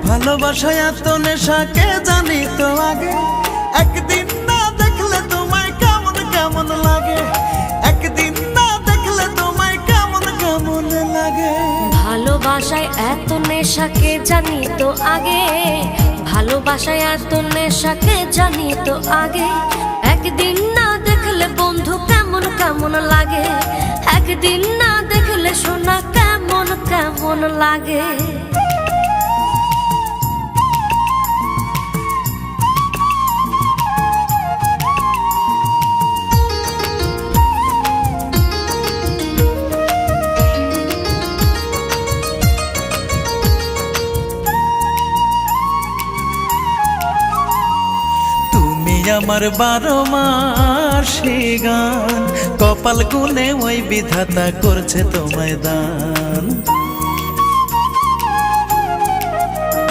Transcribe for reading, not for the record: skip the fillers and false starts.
ভালোবাসায় এত নেশা কে জানি তো আগে, একদিন না দেখলে তোমায় কেমন কেমন লাগে, একদিন না দেখলে তোমায় কেমন কেমন লাগে। ভালোবাসায় এত নেশাকে জানি তো আগে, ভালোবাসায় এত নেশাকে জানি তো আগে। একদিন না দেখলে বন্ধু কেমন কেমন লাগে, একদিন না দেখলে সোনা কেমন কেমন লাগে। আমার 12 মাসে গান, কপাল গুনে ওই বিধাতা করছে তোমায় দান।